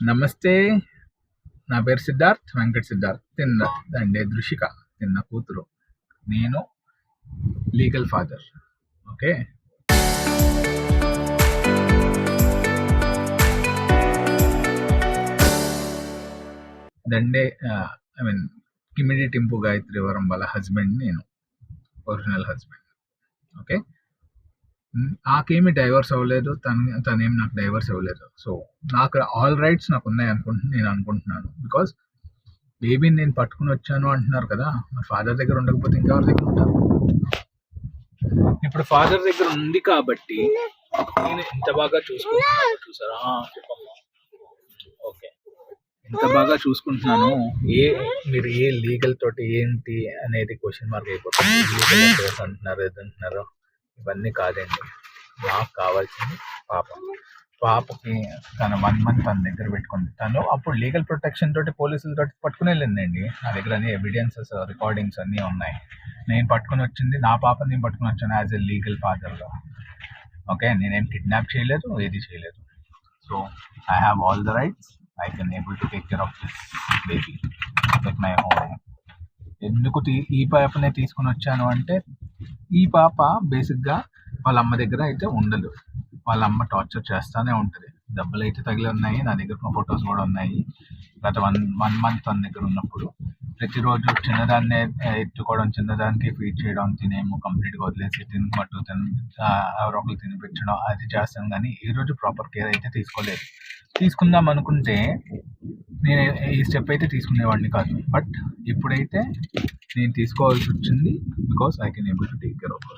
నమస్తే. నా పేరు సిద్ధార్థ్, వెంకట్ సిద్ధార్థ్. తిన్నదండే దృషిక, తిన్న కూతురు. నేను లీగల్ ఫాదర్. ఓకే. దండే ఐ మీన్ కిమిడి టింపు గాయత్రి వరం వాళ్ళ హస్బెండ్ నేను, ఒరిజినల్ హస్బెండ్. ఓకే. నాకేమి డైవర్స్ అవ్వలేదు, తనేమి నాకు డైవర్స్ అవ్వలేదు. సో నాకు ఆల్ రైట్స్ నాకు ఉన్నాయి నేను అనుకుంటున్నాను. బికాస్ బేబీని నేను పట్టుకుని వచ్చాను అంటున్నారు కదా, మరి ఫాదర్ దగ్గర ఉండకపోతే ఇంకెవరి దగ్గర ఉంటారు? ఇప్పుడు ఫాదర్ దగ్గర ఉంది కాబట్టి నేను ఎంత బాగా చూసుకుంటున్నాను చూసారా. ఓకే, ఎంత బాగా చూసుకుంటున్నాను. మీరు ఏ లీగల్ తోటి ఏంటి అనేది క్వశ్చన్ మార్క్ అయిపోతుంది. లీగల్ అఫేర్స్ అంటున్నారు, ఏదంటున్నారు, ఇవన్నీ కాదండి. నాకు కావాల్సింది పాపకి తన 1 month తన దగ్గర పెట్టుకుంది. తను అప్పుడు లీగల్ ప్రొటెక్షన్ తోటి పోలీసులతో పట్టుకుని వెళ్ళిందండి. నా దగ్గర అన్ని ఎవిడెన్సెస్, రికార్డింగ్స్ అన్నీ ఉన్నాయి. నేను పట్టుకుని వచ్చింది నా పాపని, నేను పట్టుకుని వచ్చాను యాజ్ ఎ లీగల్ ఫాదర్గా. ఓకే, నేనేం కిడ్నాప్ చేయలేదు, ఏది చేయలేదు. So I have all the rights. I can able to take care of this baby with my home. ఎందుకు ఈ పాపనే తీసుకుని వచ్చాను అంటే, ఈ పాప బేసిక్గా వాళ్ళ అమ్మ దగ్గర అయితే ఉండదు. వాళ్ళ అమ్మ టార్చర్ చేస్తూనే ఉంటుంది. దెబ్బలు అయితే తగిలి ఉన్నాయి, నా దగ్గర ఫొటోస్ కూడా ఉన్నాయి. గత 1 month తన దగ్గర ఉన్నప్పుడు ప్రతిరోజు చిన్నదాన్నే ఎత్తుకోవడం, చిన్నదానికి ఫీడ్ చేయడం, తినేమో కంప్లీట్గా వదిలేసి తినమట్టు ఎవరో ఒకరు తినిపించడం, అది చేస్తాను. కానీ ఈరోజు ప్రాపర్ కేర్ అయితే తీసుకోలేదు. తీసుకుందాం అనుకుంటే నేను ఈ స్టెప్ అయితే తీసుకునేవాడిని కాదు. బట్ ఇప్పుడైతే నేను తీసుకోవాల్సి వచ్చింది, because I can able to take care of.